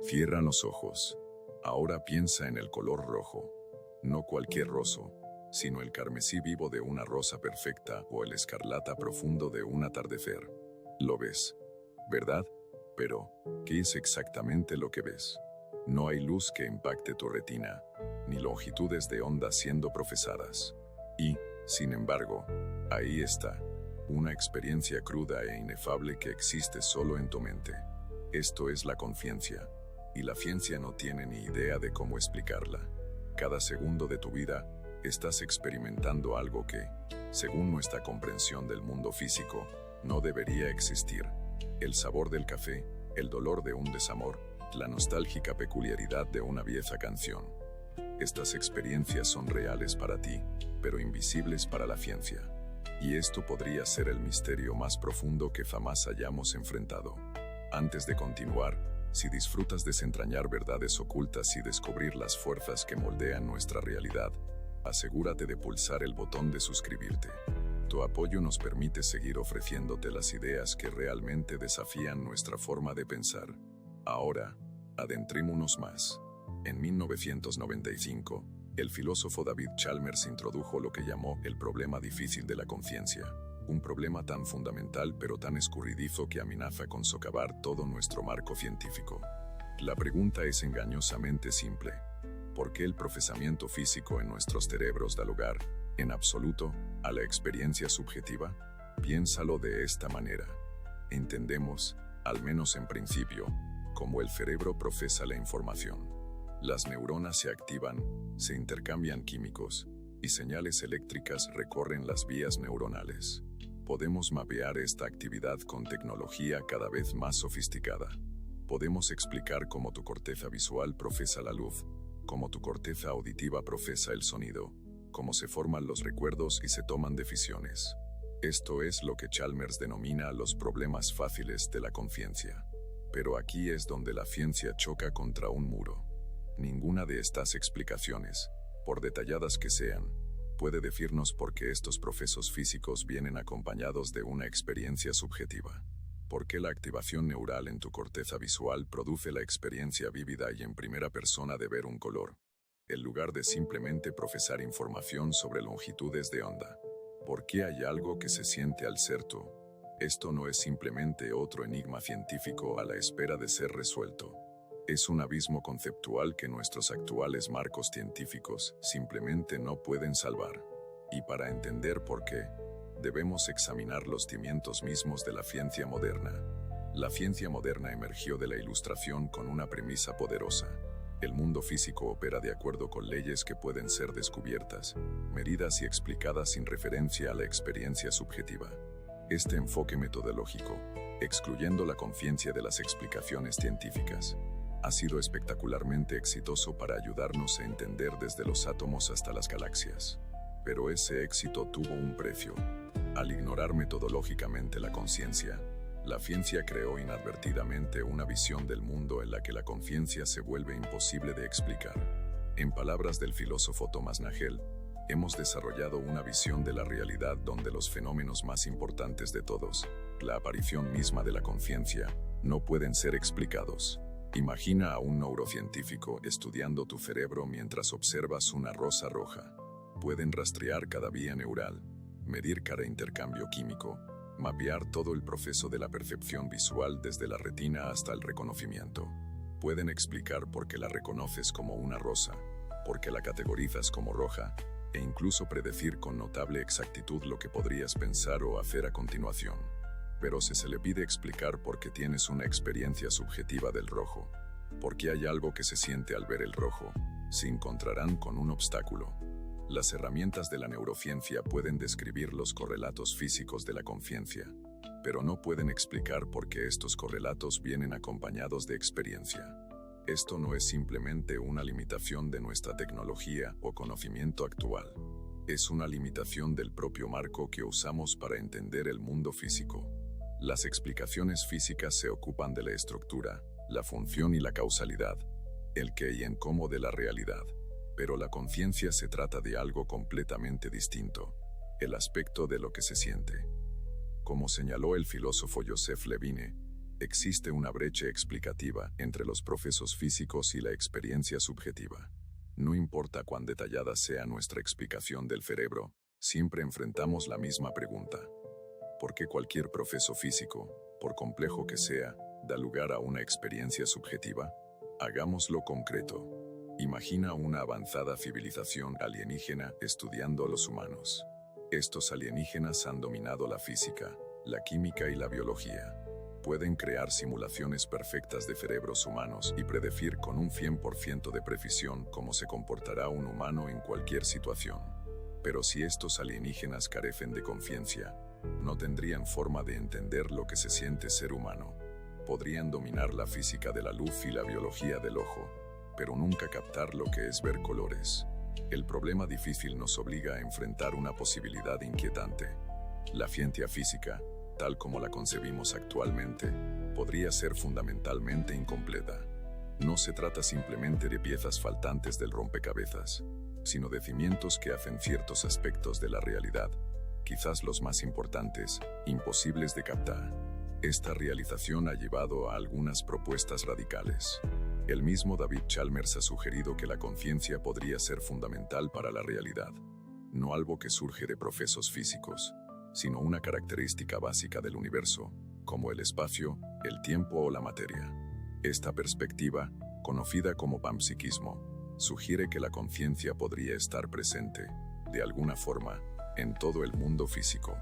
Cierra los ojos. Ahora piensa en el color rojo. No cualquier roso, sino el carmesí vivo de una rosa perfecta o el escarlata profundo de un atardecer. Lo ves, ¿verdad? Pero, ¿qué es exactamente lo que ves? No hay luz que impacte tu retina, ni longitudes de onda siendo profesadas. Y, sin embargo, ahí está, una experiencia cruda e inefable que existe solo en tu mente. Esto es la conciencia, y la ciencia no tiene ni idea de cómo explicarla. Cada segundo de tu vida, estás experimentando algo que, según nuestra comprensión del mundo físico, no debería existir. El sabor del café, el dolor de un desamor, la nostálgica peculiaridad de una vieja canción. Estas experiencias son reales para ti, pero invisibles para la ciencia. Y esto podría ser el misterio más profundo que jamás hayamos enfrentado. Antes de continuar, si disfrutas desentrañar verdades ocultas y descubrir las fuerzas que moldean nuestra realidad, asegúrate de pulsar el botón de suscribirte. Tu apoyo nos permite seguir ofreciéndote las ideas que realmente desafían nuestra forma de pensar. Ahora, adentrémonos más. En 1995, el filósofo David Chalmers introdujo lo que llamó el problema difícil de la conciencia. Un problema tan fundamental pero tan escurridizo que amenaza con socavar todo nuestro marco científico. La pregunta es engañosamente simple. ¿Por qué el procesamiento físico en nuestros cerebros da lugar, en absoluto, a la experiencia subjetiva? Piénsalo de esta manera. Entendemos, al menos en principio, cómo el cerebro procesa la información. Las neuronas se activan, se intercambian químicos, y señales eléctricas recorren las vías neuronales. Podemos mapear esta actividad con tecnología cada vez más sofisticada. Podemos explicar cómo tu corteza visual procesa la luz, cómo tu corteza auditiva procesa el sonido, cómo se forman los recuerdos y se toman decisiones. Esto es lo que Chalmers denomina los problemas fáciles de la conciencia. Pero aquí es donde la ciencia choca contra un muro. Ninguna de estas explicaciones, por detalladas que sean, puede decirnos por qué estos procesos físicos vienen acompañados de una experiencia subjetiva. ¿Por qué la activación neural en tu corteza visual produce la experiencia vívida y en primera persona de ver un color, en lugar de simplemente procesar información sobre longitudes de onda? ¿Por qué hay algo que se siente al ser tú? Esto no es simplemente otro enigma científico a la espera de ser resuelto. Es un abismo conceptual que nuestros actuales marcos científicos simplemente no pueden salvar. Y para entender por qué, debemos examinar los cimientos mismos de la ciencia moderna. La ciencia moderna emergió de la Ilustración con una premisa poderosa. El mundo físico opera de acuerdo con leyes que pueden ser descubiertas, medidas y explicadas sin referencia a la experiencia subjetiva. Este enfoque metodológico, excluyendo la conciencia de las explicaciones científicas, ha sido espectacularmente exitoso para ayudarnos a entender desde los átomos hasta las galaxias. Pero ese éxito tuvo un precio. Al ignorar metodológicamente la conciencia, la ciencia creó inadvertidamente una visión del mundo en la que la conciencia se vuelve imposible de explicar. En palabras del filósofo Thomas Nagel, hemos desarrollado una visión de la realidad donde los fenómenos más importantes de todos, la aparición misma de la conciencia, no pueden ser explicados. Imagina a un neurocientífico estudiando tu cerebro mientras observas una rosa roja. Pueden rastrear cada vía neural, medir cada intercambio químico, mapear todo el proceso de la percepción visual desde la retina hasta el reconocimiento. Pueden explicar por qué la reconoces como una rosa, por qué la categorizas como roja, e incluso predecir con notable exactitud lo que podrías pensar o hacer a continuación. Pero si se le pide explicar por qué tienes una experiencia subjetiva del rojo, por qué hay algo que se siente al ver el rojo, se encontrarán con un obstáculo. Las herramientas de la neurociencia pueden describir los correlatos físicos de la conciencia, pero no pueden explicar por qué estos correlatos vienen acompañados de experiencia. Esto no es simplemente una limitación de nuestra tecnología o conocimiento actual. Es una limitación del propio marco que usamos para entender el mundo físico. Las explicaciones físicas se ocupan de la estructura, la función y la causalidad, el qué y en cómo de la realidad. Pero la conciencia se trata de algo completamente distinto, el aspecto de lo que se siente. Como señaló el filósofo Joseph Levine, Existe una brecha explicativa entre los procesos físicos y la experiencia subjetiva. No importa cuán detallada sea nuestra explicación del cerebro, siempre enfrentamos la misma pregunta. ¿Por qué cualquier proceso físico, por complejo que sea, da lugar a una experiencia subjetiva? Hagámoslo concreto. Imagina una avanzada civilización alienígena estudiando a los humanos. Estos alienígenas han dominado la física, la química y la biología. Pueden crear simulaciones perfectas de cerebros humanos y predecir con un 100% de precisión cómo se comportará un humano en cualquier situación. Pero si estos alienígenas carecen de conciencia, no tendrían forma de entender lo que se siente ser humano. Podrían dominar la física de la luz y la biología del ojo, pero nunca captar lo que es ver colores. El problema difícil nos obliga a enfrentar una posibilidad inquietante. La ciencia física, tal como la concebimos actualmente, podría ser fundamentalmente incompleta. No se trata simplemente de piezas faltantes del rompecabezas, sino de cimientos que hacen ciertos aspectos de la realidad, quizás los más importantes, imposibles de captar. Esta realización ha llevado a algunas propuestas radicales. El mismo David Chalmers ha sugerido que la conciencia podría ser fundamental para la realidad, no algo que surge de procesos físicos, sino una característica básica del universo, como el espacio, el tiempo o la materia. Esta perspectiva, conocida como panpsiquismo, sugiere que la conciencia podría estar presente, de alguna forma, en todo el mundo físico.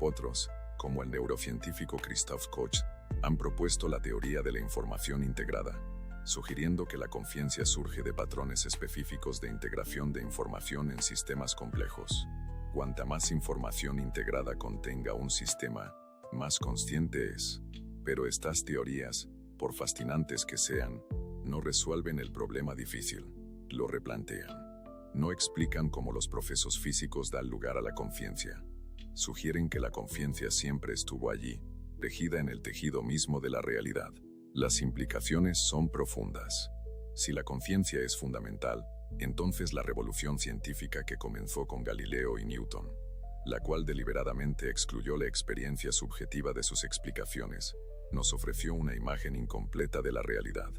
Otros, como el neurocientífico Christoph Koch, han propuesto la teoría de la información integrada, sugiriendo que la conciencia surge de patrones específicos de integración de información en sistemas complejos. Cuanta más información integrada contenga un sistema, más consciente es. Pero estas teorías, por fascinantes que sean, no resuelven el problema difícil, lo replantean. No explican cómo los procesos físicos dan lugar a la conciencia. Sugieren que la conciencia siempre estuvo allí, tejida en el tejido mismo de la realidad. Las implicaciones son profundas. Si la conciencia es fundamental, entonces la revolución científica que comenzó con Galileo y Newton, la cual deliberadamente excluyó la experiencia subjetiva de sus explicaciones, nos ofreció una imagen incompleta de la realidad.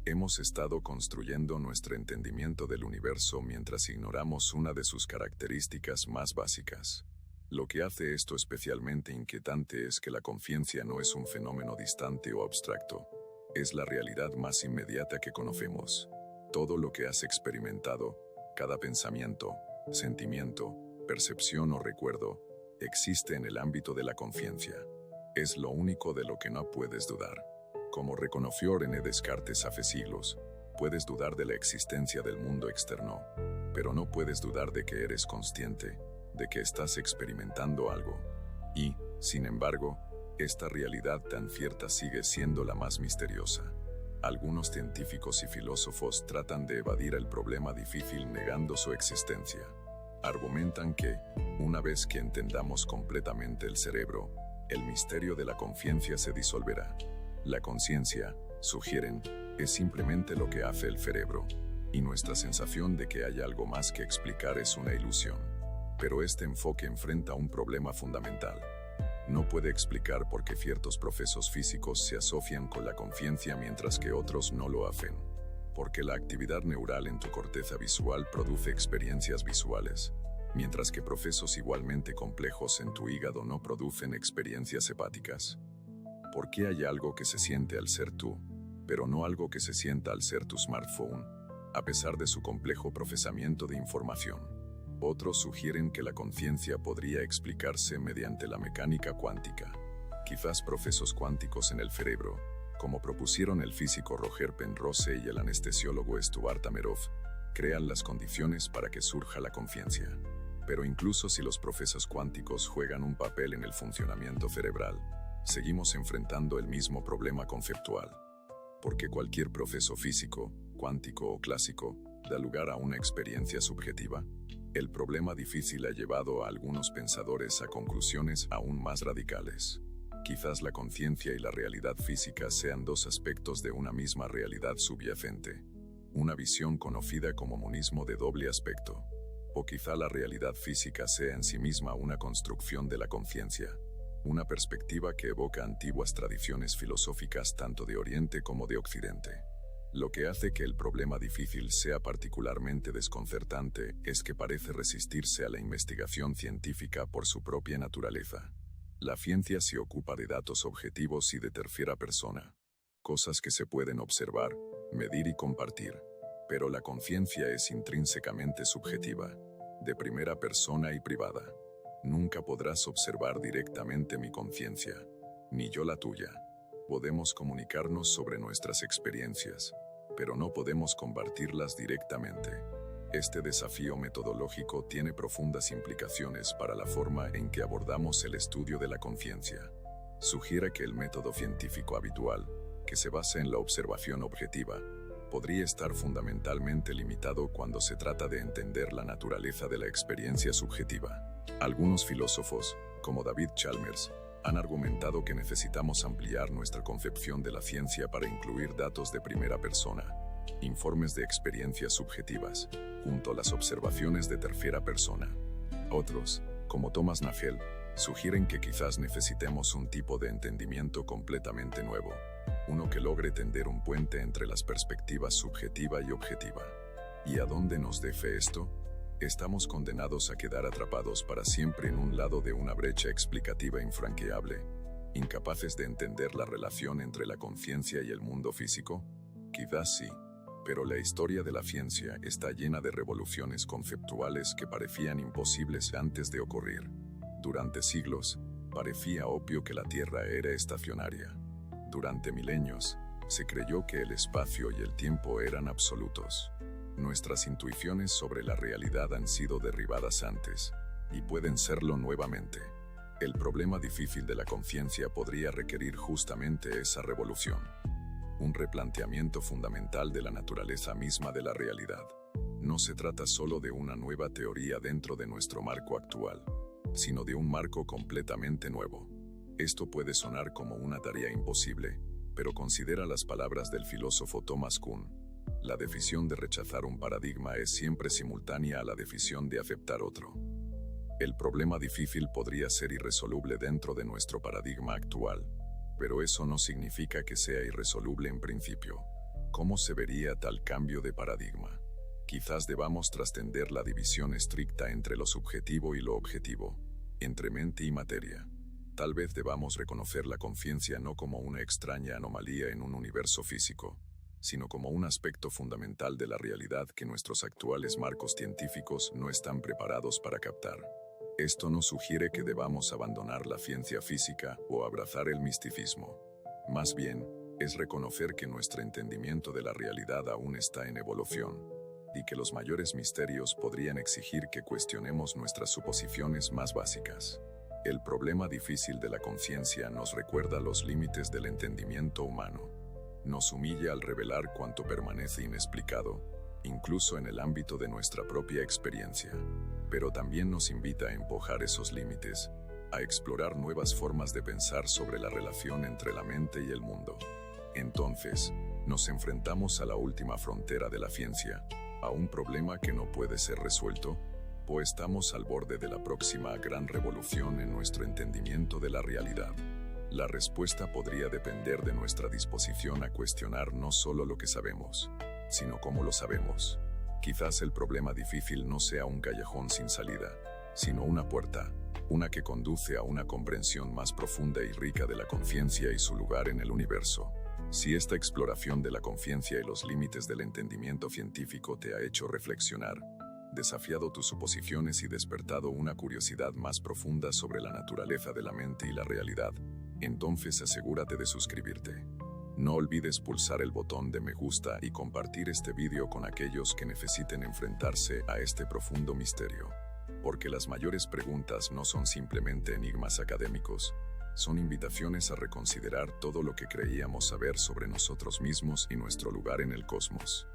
Hemos estado construyendo nuestro entendimiento del universo mientras ignoramos una de sus características más básicas. Lo que hace esto especialmente inquietante es que la conciencia no es un fenómeno distante o abstracto. Es la realidad más inmediata que conocemos. Todo lo que has experimentado, cada pensamiento, sentimiento, percepción o recuerdo, existe en el ámbito de la conciencia. Es lo único de lo que no puedes dudar. Como reconoció René Descartes hace siglos, puedes dudar de la existencia del mundo externo, pero no puedes dudar de que eres consciente, de que estás experimentando algo. Y, sin embargo, esta realidad tan cierta sigue siendo la más misteriosa. Algunos científicos y filósofos tratan de evadir el problema difícil negando su existencia. Argumentan que, una vez que entendamos completamente el cerebro, el misterio de la conciencia se disolverá. La conciencia, sugieren, es simplemente lo que hace el cerebro, y nuestra sensación de que hay algo más que explicar es una ilusión. Pero este enfoque enfrenta un problema fundamental. No puede explicar por qué ciertos procesos físicos se asocian con la conciencia mientras que otros no lo hacen. Porque la actividad neural en tu corteza visual produce experiencias visuales, mientras que procesos igualmente complejos en tu hígado no producen experiencias hepáticas. ¿Por qué hay algo que se siente al ser tú, pero no algo que se sienta al ser tu smartphone, a pesar de su complejo procesamiento de información? Otros sugieren que la conciencia podría explicarse mediante la mecánica cuántica. Quizás procesos cuánticos en el cerebro, como propusieron el físico Roger Penrose y el anestesiólogo Stuart Hameroff, crean las condiciones para que surja la conciencia. Pero incluso si los procesos cuánticos juegan un papel en el funcionamiento cerebral, seguimos enfrentando el mismo problema conceptual. Porque cualquier proceso físico, cuántico o clásico, da lugar a una experiencia subjetiva. El problema difícil ha llevado a algunos pensadores a conclusiones aún más radicales. Quizás la conciencia y la realidad física sean dos aspectos de una misma realidad subyacente, una visión conocida como monismo de doble aspecto. O quizá la realidad física sea en sí misma una construcción de la conciencia. una perspectiva que evoca antiguas tradiciones filosóficas tanto de Oriente como de Occidente. Lo que hace que el problema difícil sea particularmente desconcertante es que parece resistirse a la investigación científica por su propia naturaleza. La ciencia se ocupa de datos objetivos y de tercera persona, cosas que se pueden observar, medir y compartir. Pero la conciencia es intrínsecamente subjetiva, de primera persona y privada. Nunca podrás observar directamente mi conciencia, ni yo la tuya. Podemos comunicarnos sobre nuestras experiencias, pero no podemos compartirlas directamente. Este desafío metodológico tiene profundas implicaciones para la forma en que abordamos el estudio de la conciencia. Sugiere que el método científico habitual, que se basa en la observación objetiva, podría estar fundamentalmente limitado cuando se trata de entender la naturaleza de la experiencia subjetiva. Algunos filósofos, como David Chalmers, han argumentado que necesitamos ampliar nuestra concepción de la ciencia para incluir datos de primera persona, informes de experiencias subjetivas, junto a las observaciones de tercera persona. Otros, como Thomas Nagel, sugieren que quizás necesitemos un tipo de entendimiento completamente nuevo, uno que logre tender un puente entre las perspectivas subjetiva y objetiva. ¿Y a dónde nos deje esto? Estamos condenados a quedar atrapados para siempre en un lado de una brecha explicativa infranqueable, incapaces de entender la relación entre la conciencia y el mundo físico. Quizás sí, pero la historia de la ciencia está llena de revoluciones conceptuales que parecían imposibles antes de ocurrir. Durante siglos, parecía obvio que la Tierra era estacionaria. Durante milenios, se creyó que el espacio y el tiempo eran absolutos. Nuestras intuiciones sobre la realidad han sido derribadas antes, y pueden serlo nuevamente. El problema difícil de la conciencia podría requerir justamente esa revolución. Un replanteamiento fundamental de la naturaleza misma de la realidad. No se trata solo de una nueva teoría dentro de nuestro marco actual, sino de un marco completamente nuevo. Esto puede sonar como una tarea imposible, pero considera las palabras del filósofo Thomas Kuhn. La decisión de rechazar un paradigma es siempre simultánea a la decisión de aceptar otro. El problema difícil podría ser irresoluble dentro de nuestro paradigma actual, pero eso no significa que sea irresoluble en principio. ¿Cómo se vería tal cambio de paradigma? Quizás debamos trascender la división estricta entre lo subjetivo y lo objetivo, entre mente y materia. Tal vez debamos reconocer la conciencia no como una extraña anomalía en un universo físico, sino como un aspecto fundamental de la realidad que nuestros actuales marcos científicos no están preparados para captar. Esto no sugiere que debamos abandonar la ciencia física o abrazar el misticismo. Más bien, es reconocer que nuestro entendimiento de la realidad aún está en evolución, y que los mayores misterios podrían exigir que cuestionemos nuestras suposiciones más básicas. El problema difícil de la conciencia nos recuerda los límites del entendimiento humano. Nos humilla al revelar cuanto permanece inexplicado, incluso en el ámbito de nuestra propia experiencia. Pero también nos invita a empujar esos límites, a explorar nuevas formas de pensar sobre la relación entre la mente y el mundo. Entonces, nos enfrentamos a la última frontera de la ciencia, a un problema que no puede ser resuelto, o estamos al borde de la próxima gran revolución en nuestro entendimiento de la realidad. La respuesta podría depender de nuestra disposición a cuestionar no solo lo que sabemos, sino cómo lo sabemos. Quizás el problema difícil no sea un callejón sin salida, sino una puerta, una que conduce a una comprensión más profunda y rica de la conciencia y su lugar en el universo. Si esta exploración de la conciencia y los límites del entendimiento científico te ha hecho reflexionar, desafiado tus suposiciones y despertado una curiosidad más profunda sobre la naturaleza de la mente y la realidad, entonces asegúrate de suscribirte. No olvides pulsar el botón de me gusta y compartir este vídeo con aquellos que necesiten enfrentarse a este profundo misterio. Porque las mayores preguntas no son simplemente enigmas académicos, son invitaciones a reconsiderar todo lo que creíamos saber sobre nosotros mismos y nuestro lugar en el cosmos.